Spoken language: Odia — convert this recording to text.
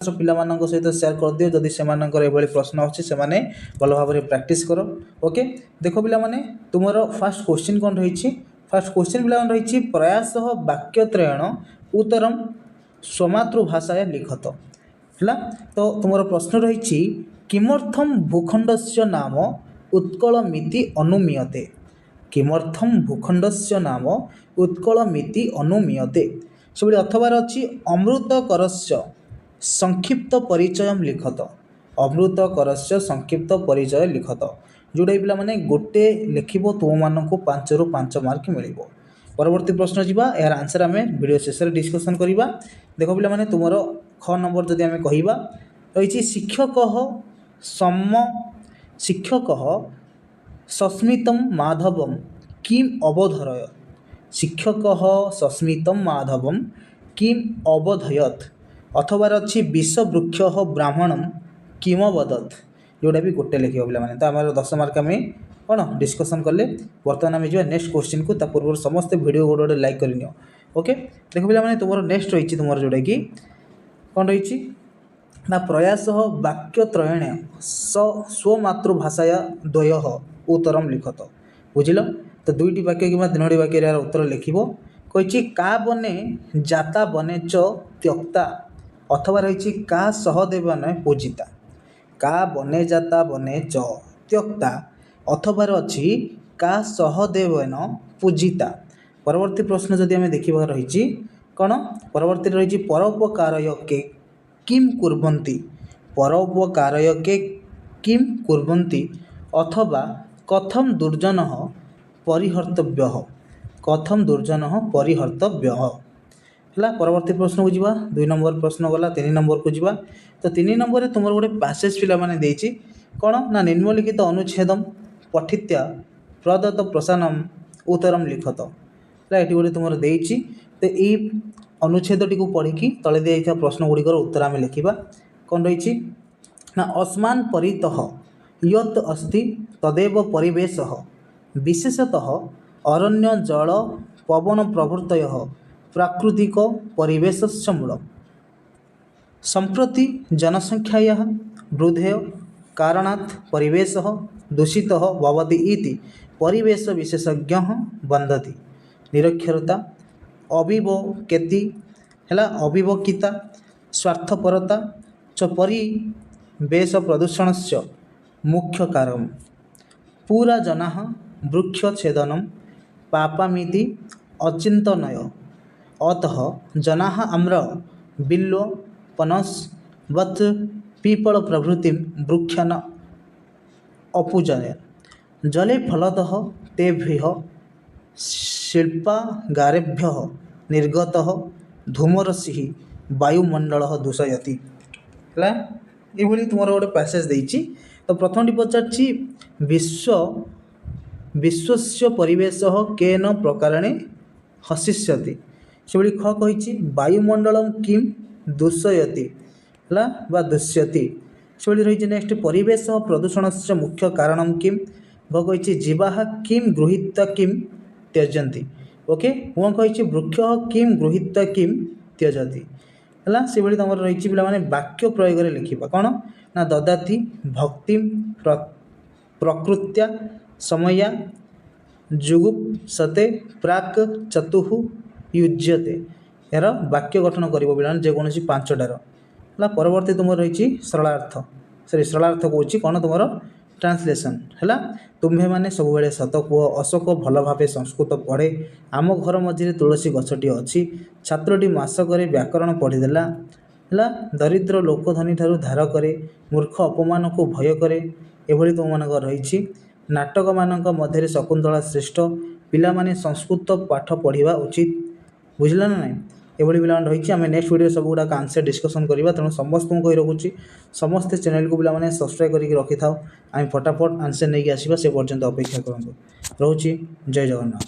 ପିଲାମାନଙ୍କ ସହିତ ସେୟାର କରିଦିଅ ଯଦି ସେମାନଙ୍କର ଏଭଳି ପ୍ରଶ୍ନ ଅଛି ସେମାନେ ଭଲ ଭାବରେ ପ୍ରାକ୍ଟିସ୍ କର। ଓକେ, ଦେଖ ପିଲାମାନେ ତୁମର ଫାର୍ଷ୍ଟ କ୍ୱେଶ୍ଚିନ୍ କ'ଣ ରହିଛି? ଫାର୍ଷ୍ଟ କ୍ୱେଶ୍ଚିନ୍ ପିଲାମାନେ ରହିଛି ପ୍ରୟାସଃ ବାକ୍ୟତ୍ରୟଣ ଉତ୍ତରମ୍ ସ୍ୱମାତୃଭାଷାୟା ଲିଖତ। ହେଲା, ତ ତୁମର ପ୍ରଶ୍ନ ରହିଛି କିମର୍ଥମ୍ ଭୂଖଣ୍ଡସ୍ୟ ନାମ ଉତ୍କଳମିତି ଅନୁମୀୟତେ। କିମର୍ଥମ୍ ଭୂଖଣ୍ଡସ୍ୟ ନାମ ଉତ୍କଳମିତି ଅନୁମୀୟତେ। ସେଭଳି ଅଥବାର ଅଛି ଅମୃତକରସ୍ୟ ସଂକ୍ଷିପ୍ତ ପରିଚୟ ଲିଖତ। ଅମୃତକରସ୍ୟ ସଂକ୍ଷିପ୍ତ ପରିଚୟ ଲିଖତ, ଯେଉଁଟା ପିଲାମାନେ ଗୋଟେ ଲେଖିବ ତୁମମାନଙ୍କୁ 5ରୁ 5 ମାର୍କ ମିଳିବ। ପରବର୍ତ୍ତୀ ପ୍ରଶ୍ନ ଯିବା, ଏହାର ଆନ୍ସର ଆମେ ଭିଡ଼ିଓ ଶେଷରେ ଡିସ୍କସନ୍ କରିବା। ଦେଖ ପିଲାମାନେ ତୁମର ଖ ନମ୍ବର ଯଦି ଆମେ କହିବା ରହିଛି ଶିକ୍ଷକ ସସ୍ମିତಂ ମାଧବମ୍ କିମ୍ ଅବୋଧୟତ। ଶିକ୍ଷକ ସସ୍ମିତಂ ମାଧବମ୍ କିମ୍ ଅବୋଧୟତ। ଅଥବାର ଅଛି ବିଷବୃକ୍ଷ ବ୍ରାହ୍ମଣମ୍ କିମବଦତ୍, ଯେଉଁଟା ବି ଗୋଟେ ଲେଖିବ ପିଲାମାନେ। ତ ଆମର 10 ମାର୍କ ଆମେ କ'ଣ ଡିସ୍କସନ୍ କଲେ। ବର୍ତ୍ତମାନ ଆମେ ଯିବା ନେକ୍ସଟ କ୍ୱେଶ୍ଚିନ୍କୁ। ତା ପୂର୍ବରୁ ସମସ୍ତେ ଭିଡ଼ିଓ ଗୋଟେ ଲାଇକ୍ କରିନିଅ। ଓକେ, ଦେଖ ପିଲାମାନେ ତୁମର ନେକ୍ସଟ ରହିଛି ତୁମର ଯେଉଁଟାକି କ'ଣ ରହିଛି ନା ପ୍ରୟାସଃ ବାକ୍ୟତ୍ରୟଣ ସ୍ୱମାତୃଭାଷାୟା ଦ୍ୱୟଃ ଉତ୍ତରମ୍ ଲିଖତ। ବୁଝିଲ, ତ 2ଟି ବାକ୍ୟ କିମ୍ବା 3ଟି ବାକ୍ୟରେ ଏହାର ଉତ୍ତର ଲେଖିବ। କହିଛି କା ବନେ ଜାତା ବନେ ଚ ତ୍ୟକ୍ତା। ଅଥବା ରହିଛି କା ସହଦେବନ ପୂଜିତା। କା ବନେ ଜାତା ବନେ ଚ ତ୍ୟକ୍ତା। ଅଥବାର ଅଛି କା ସହଦେବନ ପୂଜିତା। ପରବର୍ତ୍ତୀ ପ୍ରଶ୍ନ ଯଦି ଆମେ ଦେଖିବା ରହିଛି କ'ଣ, ପରବର୍ତ୍ତୀ ରହିଛି ପରୋପକାରୟ କେ କିମ୍ କୁର୍ବନ୍ତି। ପରୋପକାରୟ କେ କିମ୍ କୁର୍ବନ୍ତି ଅଥବା କଥମ୍ ଦୁର୍ଜନଃ ପରିହର୍ତ୍ତବ୍ୟଃ। କଥମ୍ ଦୁର୍ଜନଃ ପରିହର୍ତ୍ତବ୍ୟଃ। ହେଲା, ପରବର୍ତ୍ତୀ ପ୍ରଶ୍ନକୁ ଯିବା। 2 ନମ୍ବର ପ୍ରଶ୍ନ ଗଲା, 3 ନମ୍ବରକୁ ଯିବା। ତ 3 ନମ୍ବରରେ ତୁମର ଗୋଟେ ପ୍ୟାସେଜ୍ ପିଲାମାନେ ଦେଇଛି କ'ଣ ନା ନିମ୍ନଲିଖିତ ଅନୁଚ୍ଛେଦମ୍ ପଠିତ୍ୟା ପ୍ରଦତ୍ତ ପ୍ରଶ୍ନମ୍ ଉତ୍ତରମ୍ ଲିଖତ। ହେଲା, ଏଠି ଗୋଟେ ତୁମର ଦେଇଛି। ତ ଏଇ ଅନୁଚ୍ଛେଦଟିକୁ ପଢ଼ିକି ତଳେ ଦିଆଯାଇଥିବା ପ୍ରଶ୍ନ ଗୁଡ଼ିକର ଉତ୍ତର ଆମେ ଲେଖିବା। କ'ଣ ରହିଛି ନା ଅସ୍ମାନ୍ ପରିତଃ ୟତ୍ अस्ति ତଦେବ ପରିବେଶଃ ବିଶେଷତଃ ଅରଣ୍ୟ ଜଳ ପବନ ପ୍ରଭୃତୟଃ ପ୍ରାକୃତିକ ପରିବେଶସ୍ୟ ମୂଳମ୍। ସମ୍ପ୍ରତି जनसंख्यायाः वृद्धेः कारणात् परिवेशः दूषितः भवति इति परिवेश विशेषज्ञः वदन्ति। निरक्षरता अविवेकी ହେଲା अविवेकिता स्वार्थपरता च परिवेश प्रदूषणस्य मुख्य कारणम्। पूरा जनाः वृक्षछेदनं पापमिति अचिन्तयन्। अतः जनाः आम्र बिल्व पनस वत् पीपल प्रभृतिं वृक्षान् अपूजयन्। जले फलतः तेभ्यः शिल्पागारेभ्यः निर्गतः धूमरश्मिः वायुमण्डलं दूषयति। ହେଲା, ଏଭଳି ତୁମର ଗୋଟେ ପ୍ୟାସେଜ୍ ଦେଇଛି। ତ ପ୍ରଥମଟି ପଚାରିଛି ବିଶ୍ୱସ୍ୟ ପରିବେଶः କେନ ପ୍ରକାରେଣ ହସିଷ୍ୟତି। ସେଭଳି ଖ କହିଛି ବାୟୁମଣ୍ଡଳମ୍ କିମ୍ ଦୂଷୟତି ହେଲା ବା ଦୂଷ୍ୟତି। ସେଭଳି ରହିଛି ନେକ୍ସଟ ପରିବେଶ ପ୍ରଦୂଷଣସ୍ୟ ମୁଖ୍ୟ କାରଣମ୍ କିମ୍। ଘ କହିଛି ଜୀବାଃ କିମ୍ ଗୃହୀତ୍ୱା କିମ୍ ତ୍ୟଜନ୍ତି। ଓକେ, ମୁଁ କହିଛି ବୃକ୍ଷ କିମ୍ ଗୃହୀତ୍ୱା କିମ୍ ତ୍ୟଜତି। ହେଲା, ସେଭଳି ତୁମର ରହିଛି ପିଲାମାନେ ବାକ୍ୟ ପ୍ରୟୋଗରେ ଲେଖିବା। କ'ଣ ନା ଦଦାତି ଭକ୍ତିମ୍ ପ୍ରକୃତ୍ୟା ସମୟା ଯୁଗୁପ୍ସତେ ପ୍ରାକ୍ ଚତୁଃ ୟୁଜ୍ୟତେ। ଏହାର ବାକ୍ୟ ଗଠନ କରିବ ପିଲାମାନେ ଯେକୌଣସି 5ଟାର। ହେଲା, ପରବର୍ତ୍ତୀ ତୁମର ରହିଛି ସରଳାର୍ଥ। ସରଳାର୍ଥ କହୁଛି କ'ଣ ତୁମର ଟ୍ରାନ୍ସଲେସନ୍। ହେଲା, ତୁମ୍ଭେମାନେ ସବୁବେଳେ ସତ କୁହ। ଅଶୋକ ଭଲ ଭାବେ ସଂସ୍କୃତ ପଢ଼େ। ଆମ ଘର ମଝିରେ ତୁଳସୀ ଗଛଟିଏ ଅଛି। ଛାତ୍ରଟି ମାସକରେ ବ୍ୟାକରଣ ପଢ଼ିଦେଲା। ହେଲା, ଦରିଦ୍ର ଲୋକ ଧନୀଠାରୁ ଧାର କରେ। ମୂର୍ଖ ଅପମାନକୁ ଭୟ କରେ। ଏଭଳି ତୁମମାନଙ୍କର ରହିଛି। ନାଟକମାନଙ୍କ ମଧ୍ୟରେ ଶକୁନ୍ତଳା ଶ୍ରେଷ୍ଠ। ପିଲାମାନେ ସଂସ୍କୃତ ପାଠ ପଢ଼ିବା ଉଚିତ। ବୁଝିଲ ନା ନାହିଁ? ଏଭଳି ପିଲାମାନେ ରହିଛି। ଆମେ ନେକ୍ସଟ ଭିଡ଼ିଓ ସବୁଗୁଡ଼ାକ ଆନ୍ସର ଡିସ୍କସନ୍ କରିବା। ତେଣୁ ସମସ୍ତଙ୍କୁ କହି ରଖୁଛି ସମସ୍ତେ ଚ୍ୟାନେଲକୁ ପିଲାମାନେ ସବସ୍କ୍ରାଇବ୍ କରିକି ରଖିଥାଉ। ଆମେ ଫଟାଫଟ ଆନ୍ସର ନେଇକି ଆସିବା, ସେ ପର୍ଯ୍ୟନ୍ତ ଅପେକ୍ଷା କରନ୍ତୁ। ରହୁଛି, ଜୟ ଜଗନ୍ନାଥ।